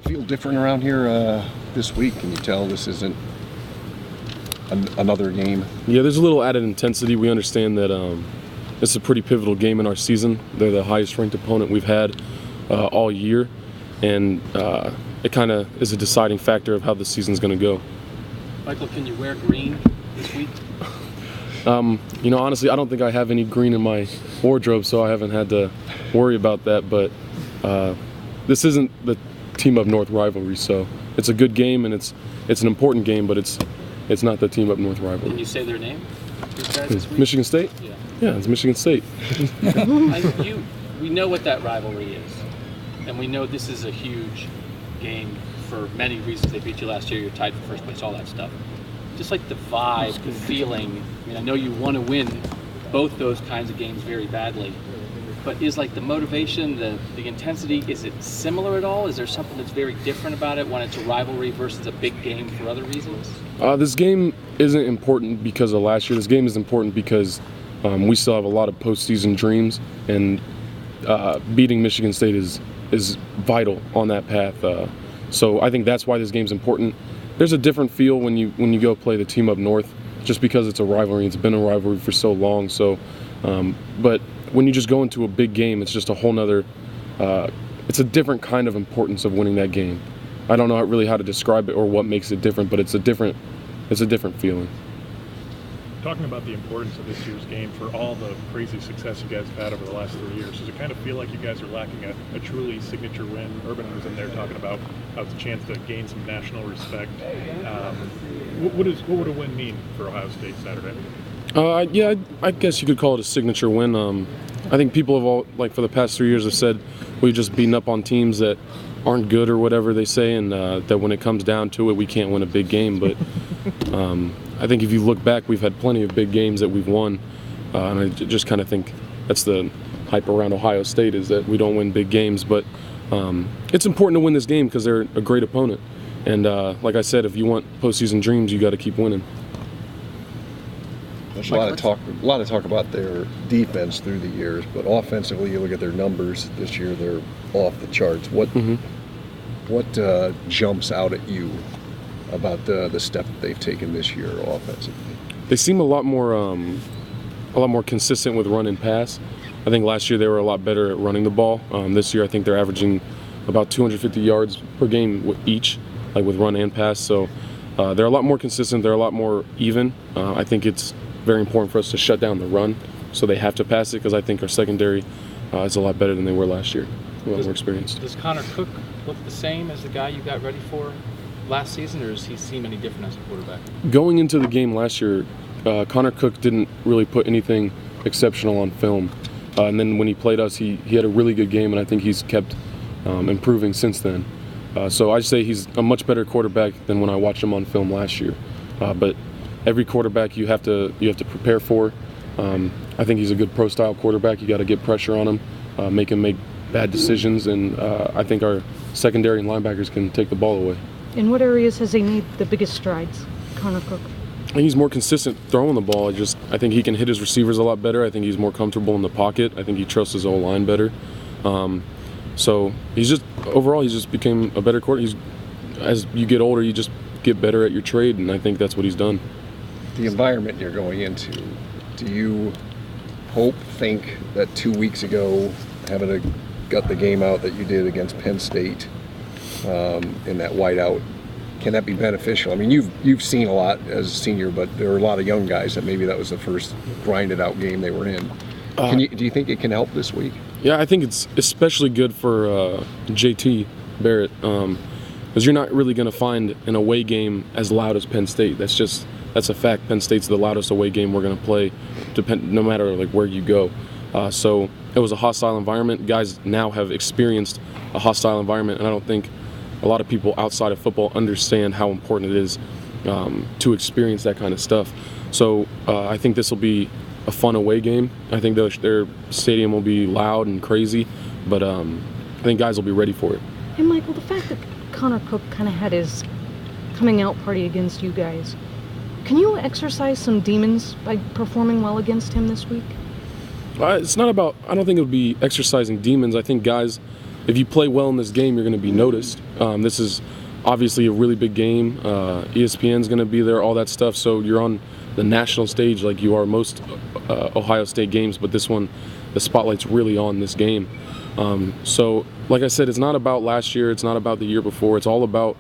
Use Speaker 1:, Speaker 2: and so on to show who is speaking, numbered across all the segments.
Speaker 1: feel different around here this week? Can you tell this isn't another game?
Speaker 2: Yeah, there's a little added intensity. We understand that it's a pretty pivotal game in our season. They're the highest ranked opponent we've had all year, and it kind of is a deciding factor of how the season's going to go.
Speaker 3: Michael, can you wear green this week?
Speaker 2: Honestly, I don't think I have any green in my wardrobe, so I haven't had to worry about that. But this isn't the Team Up North rivalry, so it's a good game and it's an important game, but it's not the Team Up North rivalry.
Speaker 3: Can you say their name? These guys this week?
Speaker 2: Michigan State? Yeah, it's Michigan State.
Speaker 3: We know what that rivalry is, and we know this is a huge game for many reasons. They beat you last year, you're tied for first place, all that stuff. Just like the vibe, the feeling. I mean, I know you want to win both those kinds of games very badly, but is like the motivation, the intensity, is it similar at all? Is there something that's very different about it when it's a rivalry versus a big game for other reasons?
Speaker 2: This game isn't important because of last year. This game is important because we still have a lot of postseason dreams, and beating Michigan State is vital on that path. So I think that's why this game's important. There's a different feel when you go play the Team Up North, just because it's a rivalry. It's been a rivalry for so long. So, but when you just go into a big game, it's just a whole nother. It's a different kind of importance of winning that game. I don't know really how to describe it or what makes it different, but it's a different feeling.
Speaker 4: Talking about the importance of this year's game for all the crazy success you guys have had over the last 3 years, does it kind of feel like you guys are lacking a truly signature win? Urban was in there talking about how it's a chance to gain some national respect. What would a win mean for Ohio State Saturday?
Speaker 2: Yeah, I guess you could call it a signature win. I think people have all, like for the past 3 years, have said we've just beaten up on teams that aren't good or whatever they say, and that when it comes down to it, we can't win a big game. But I think if you look back, we've had plenty of big games that we've won, and I just kind of think that's the hype around Ohio State, is that we don't win big games. But it's important to win this game because they're a great opponent. And like I said, if you want postseason dreams, you got to keep winning.
Speaker 1: There's a lot of talk about their defense through the years, but offensively, you look at their numbers this year; they're off the charts. What jumps out at you about the step that they've taken this year offensively?
Speaker 2: They seem a lot more consistent with run and pass. I think last year they were a lot better at running the ball. This year, I think they're averaging about 250 yards per game each, like with run and pass. So they're a lot more consistent. They're a lot more even. I think it's very important for us to shut down the run, so they have to pass it, because I think our secondary is a lot better than they were last year. A lot more experienced.
Speaker 3: Does Connor Cook look the same as the guy you got ready for last season, or does he seem any different as a quarterback?
Speaker 2: Going into the game last year, Connor Cook didn't really put anything exceptional on film. And then when he played us, he had a really good game, and I think he's kept improving since then. So I'd say he's a much better quarterback than when I watched him on film last year. But every quarterback you have to prepare for. I think he's a good pro-style quarterback. You got to get pressure on him, make him make bad decisions, and I think our secondary and linebackers can take the ball away.
Speaker 5: In what areas has he made the biggest strides, Connor Cook?
Speaker 2: He's more consistent throwing the ball. I think he can hit his receivers a lot better. I think he's more comfortable in the pocket. I think he trusts his O-line better. So he's just became a better quarterback. As you get older, you just get better at your trade, and I think that's what he's done.
Speaker 1: The environment you're going into, do you think that 2 weeks ago, having got the game out that you did against Penn State in that whiteout, can that be beneficial? I mean, you've seen a lot as a senior, but there are a lot of young guys that maybe that was the first grinded out game they were in. Do you think it can help this week?
Speaker 2: Yeah, I think it's especially good for JT Barrett, because you're not really going to find an away game as loud as Penn State. That's a fact. Penn State's the loudest away game we're going to play, no matter like where you go. So it was a hostile environment. Guys now have experienced a hostile environment, and I don't think a lot of people outside of football understand how important it is to experience that kind of stuff. So I think this will be a fun away game. I think their stadium will be loud and crazy, but I think guys will be ready for it.
Speaker 5: Hey, Michael, the fact that Connor Cook kind of had his coming out party against you guys, can you exercise some demons by performing well against him this week?
Speaker 2: It's not about, I don't think it would be exercising demons. I think guys if you play well in this game, you're going to be noticed. This is obviously a really big game. ESPN's going to be there, all that stuff. So you're on the national stage like you are most Ohio State games, but this one, the spotlight's really on this game. So, like I said, it's not about last year. It's not about the year before. It's all about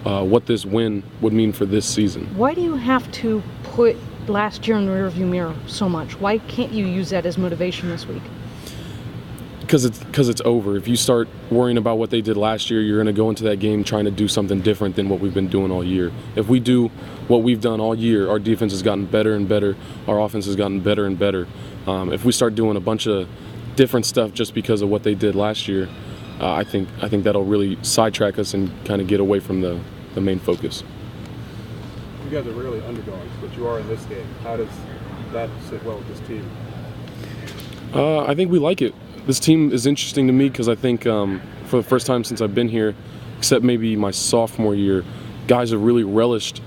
Speaker 2: what this win would mean for this season.
Speaker 5: Why do you have to put last year in the rearview mirror so much? Why can't you use that as motivation this week?
Speaker 2: Because it's over. If you start worrying about what they did last year, you're going to go into that game trying to do something different than what we've been doing all year. If we do what we've done all year, our defense has gotten better and better. Our offense has gotten better and better. If we start doing a bunch of different stuff just because of what they did last year, I think that'll really sidetrack us and kind of get away from the main focus.
Speaker 6: You guys are really underdogs, but you are in this game. How does that sit well with this team?
Speaker 2: I think we like it. This team is interesting to me because I think for the first time since I've been here, except maybe my sophomore year, guys have really relished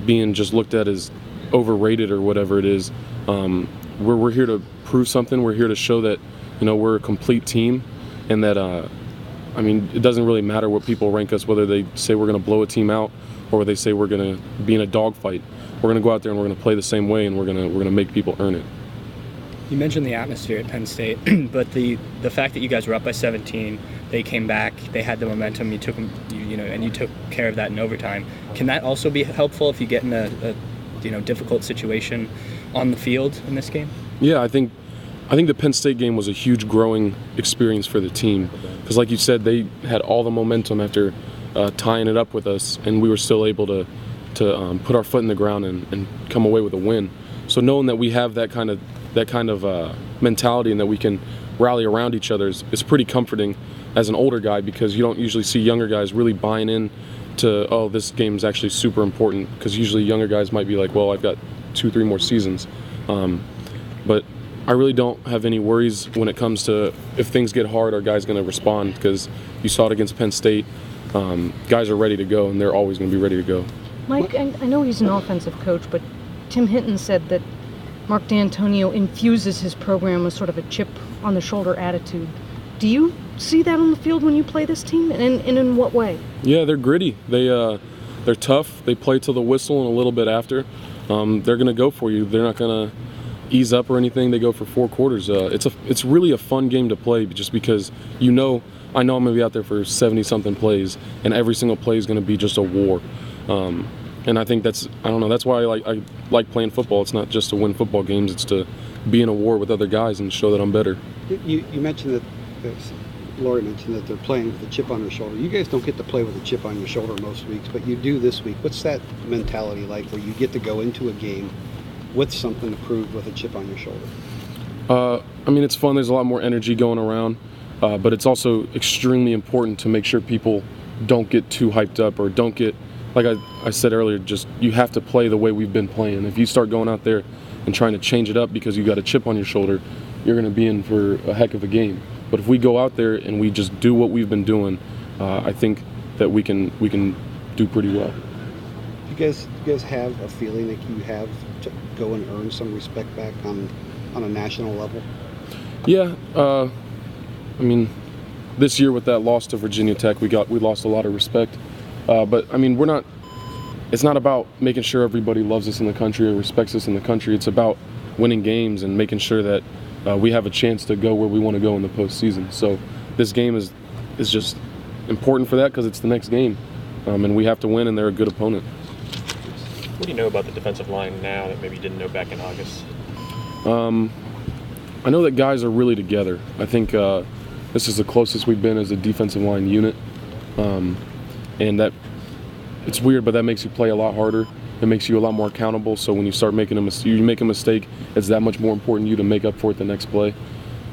Speaker 2: being just looked at as overrated or whatever it is. We're here to prove something. We're here to show that, we're a complete team, and that it doesn't really matter what people rank us, whether they say we're going to blow a team out or whether they say we're going to be in a dogfight. We're going to go out there and we're going to play the same way, and we're going to make people earn it.
Speaker 7: You mentioned the atmosphere at Penn State, but the fact that you guys were up by 17, they came back, they had the momentum, you took them, and you took care of that in overtime. Can that also be helpful if you get in a difficult situation on the field in this game?
Speaker 2: Yeah, I think the Penn State game was a huge growing experience for the team because, like you said, they had all the momentum after tying it up with us, and we were still able to put our foot in the ground and come away with a win. So knowing that we have that kind of mentality and that we can rally around each other is pretty comforting as an older guy, because you don't usually see younger guys really buying in to, oh, this game is actually super important, because usually younger guys might be like, well, I've got 2-3 more seasons. But I really don't have any worries when it comes to if things get hard, our guys going to respond, because you saw it against Penn State. Guys are ready to go, and they're always going to be ready to go.
Speaker 5: Mike, I know he's an offensive coach, but Tim Hinton said that Mark D'Antonio infuses his program with sort of a chip-on-the-shoulder attitude. Do you see that on the field when you play this team, and in what way? Yeah,
Speaker 2: they're gritty. They're tough. They play till the whistle and a little bit after. They're going to go for you. They're not going to ease up or anything. They go for 4 quarters. It's really a fun game to play, just because I know I'm going to be out there for 70-something plays, and every single play is going to be just a war. And I think that's why I like playing football. It's not just to win football games, it's to be in a war with other guys and show that I'm better.
Speaker 8: You mentioned that, Lori mentioned that they're playing with a chip on their shoulder. You guys don't get to play with a chip on your shoulder most weeks, but you do this week. What's that mentality like, where you get to go into a game with something to prove with a chip on your shoulder?
Speaker 2: It's fun. There's a lot more energy going around, but it's also extremely important to make sure people don't get too hyped up or don't get, like I said earlier, just you have to play the way we've been playing. If you start going out there and trying to change it up because you got a chip on your shoulder, you're going to be in for a heck of a game. But if we go out there and we just do what we've been doing, I think that we can do pretty well.
Speaker 8: Do you guys have a feeling that you have to go and earn some respect back on a national level?
Speaker 2: Yeah, this year with that loss to Virginia Tech, we lost a lot of respect. But it's not about making sure everybody loves us in the country or respects us in the country. It's about winning games and making sure that we have a chance to go where we want to go in the postseason. So this game is just important for that, because it's the next game, and we have to win, and they're a good opponent.
Speaker 9: What do you know about the defensive line now that maybe you didn't know back in August?
Speaker 2: I know that guys are really together. I think this is the closest we've been as a defensive line unit. And that it's weird, but that makes you play a lot harder. It makes you a lot more accountable. So when you start making you make a mistake, it's that much more important you to make up for it the next play.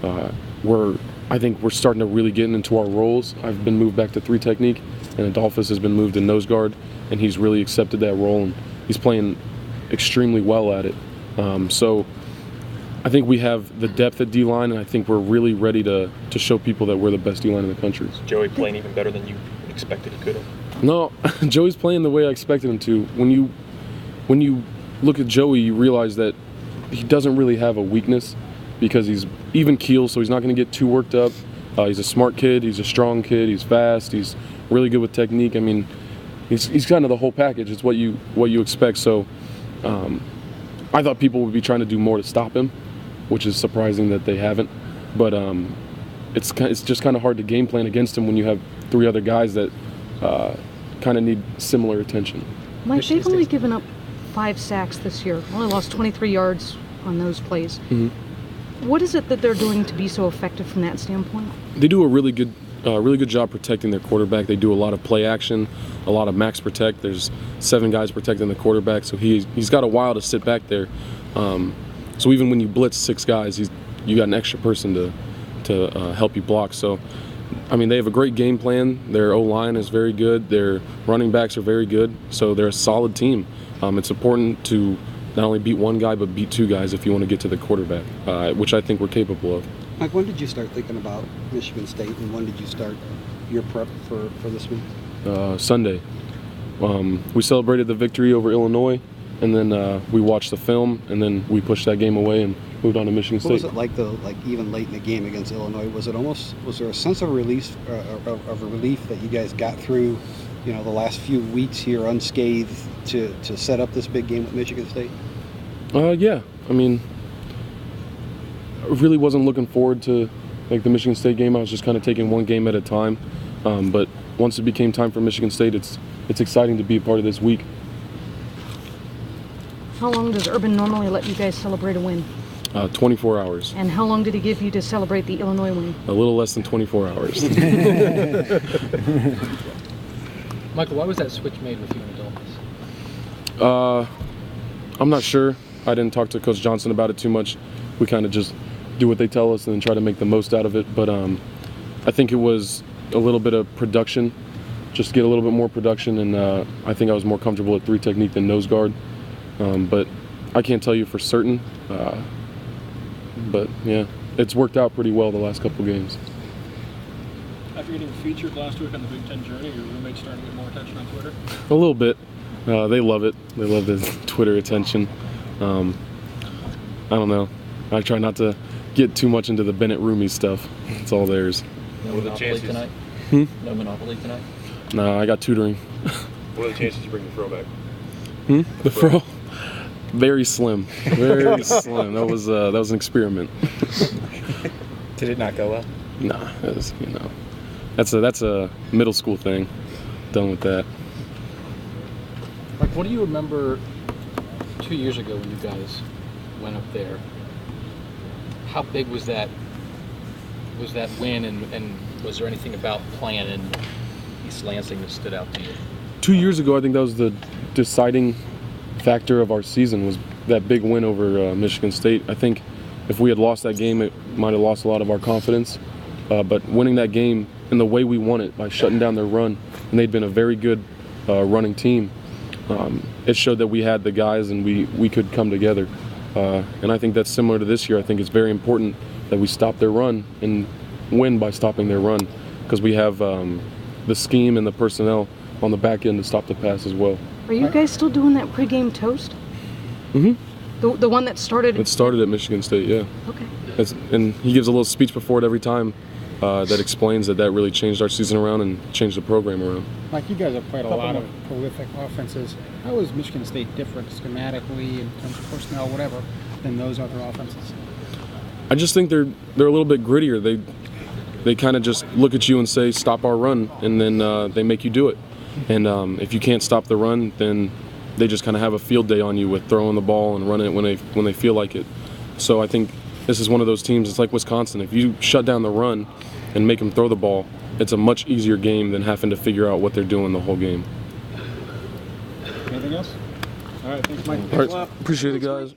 Speaker 2: I think we're starting to really get into our roles. I've been moved back to 3 technique, and Adolphus has been moved to nose guard, and he's really accepted that role, and he's playing extremely well at it. So I think we have the depth at D-line, and I think we're really ready to show people that we're the best D-line in the country.
Speaker 9: Is Joey playing even better than you expected he could have?
Speaker 2: No, Joey's playing the way I expected him to. When you look at Joey, you realize that he doesn't really have a weakness, because he's even keel, so he's not going to get too worked up. He's a smart kid. He's a strong kid. He's fast. He's really good with technique. I mean, he's kind of the whole package. It's what you expect. So I thought people would be trying to do more to stop him, which is surprising that they haven't. But it's just kind of hard to game plan against him when you have 3 other guys that kind of need similar attention.
Speaker 5: Mike, they've only given up 5 sacks this year. Only lost 23 yards on those plays.
Speaker 2: Mm-hmm.
Speaker 5: What is it that they're doing to be so effective from that standpoint?
Speaker 2: They do a really good job protecting their quarterback. They do a lot of play action, a lot of max protect. There's 7 guys protecting the quarterback, so he's got a while to sit back there. So even when you blitz 6 guys, you got an extra person to help you block. So, I mean, they have a great game plan. Their O-line is very good. Their running backs are very good. So they're a solid team. It's important to not only beat 1 guy, but beat 2 guys if you want to get to the quarterback, which I think we're capable of.
Speaker 8: Mike, when did you start thinking about Michigan State, and when did you start your prep for this week?
Speaker 2: Sunday. We celebrated the victory over Illinois, and then we watched the film, and then we pushed that game away and moved on to Michigan State.
Speaker 8: What was it like, though? Like even late in the game against Illinois, was there a sense of relief that you guys got through, the last few weeks here unscathed to set up this big game with Michigan State?
Speaker 2: Yeah. I mean, I really wasn't looking forward to the Michigan State game. I was just kind of taking one game at a time. But once it became time for Michigan State, it's exciting to be a part of this week.
Speaker 5: How long does Urban normally let you guys celebrate a win?
Speaker 2: 24 hours.
Speaker 5: And how long did he give you to celebrate the Illinois win?
Speaker 2: A little less than 24 hours.
Speaker 3: Michael, why was that switch made with you and Adolphus?
Speaker 2: I'm not sure. I didn't talk to Coach Johnson about it too much. We kind of just do what they tell us and then try to make the most out of it. But I think it was a little bit of production, just get a little bit more production. And I think I was more comfortable at 3 technique than nose guard. But I can't tell you for certain. But yeah, it's worked out pretty well the last couple games.
Speaker 10: After getting featured last week on the Big Ten Journey, your roommates starting to get more attention on Twitter?
Speaker 2: A little bit. They love it. They love the Twitter attention. I don't know. I try not to get too much into the Bennett roomie stuff. It's all theirs.
Speaker 9: No Monopoly tonight? No Monopoly tonight?
Speaker 2: No, I got tutoring.
Speaker 9: What are the chances you bring the fro back?
Speaker 2: The fro? Very slim. Very slim. That was an experiment.
Speaker 7: Did it not go well?
Speaker 2: Nah, it was, that's a middle school thing. Done with that.
Speaker 3: Like, what do you remember 2 years ago when you guys went up there? How big was that win, and was there anything about playing in East Lansing that stood out to you?
Speaker 2: 2 years ago, I think that was the deciding factor of our season, was that big win over Michigan State. I think if we had lost that game, it might have lost a lot of our confidence. But winning that game in the way we won it, by shutting down their run, and they'd been a very good running team, it showed that we had the guys and we could come together. And I think that's similar to this year. I think it's very important that we stop their run and win by stopping their run, because we have the scheme and the personnel on the back end to stop the pass as well.
Speaker 5: Are you guys still doing that pregame toast?
Speaker 2: Mm-hmm.
Speaker 5: The one that started?
Speaker 2: It started at Michigan State, yeah.
Speaker 5: Okay.
Speaker 2: And he gives a little speech before it every time that explains that really changed our season around and changed the program around.
Speaker 11: Mike, you guys have played a lot of prolific offenses. How is Michigan State different schematically, in terms of personnel, whatever, than those other offenses?
Speaker 2: I just think they're a little bit grittier. They kind of just look at you and say, stop our run, and then they make you do it. And if you can't stop the run, then they just kind of have a field day on you with throwing the ball and running it when they feel like it. So I think this is one of those teams. It's like Wisconsin. If you shut down the run and make them throw the ball, it's a much easier game than having to figure out what they're doing the whole game.
Speaker 11: Anything else? All right, thanks, Mike.
Speaker 2: All right, appreciate it, guys.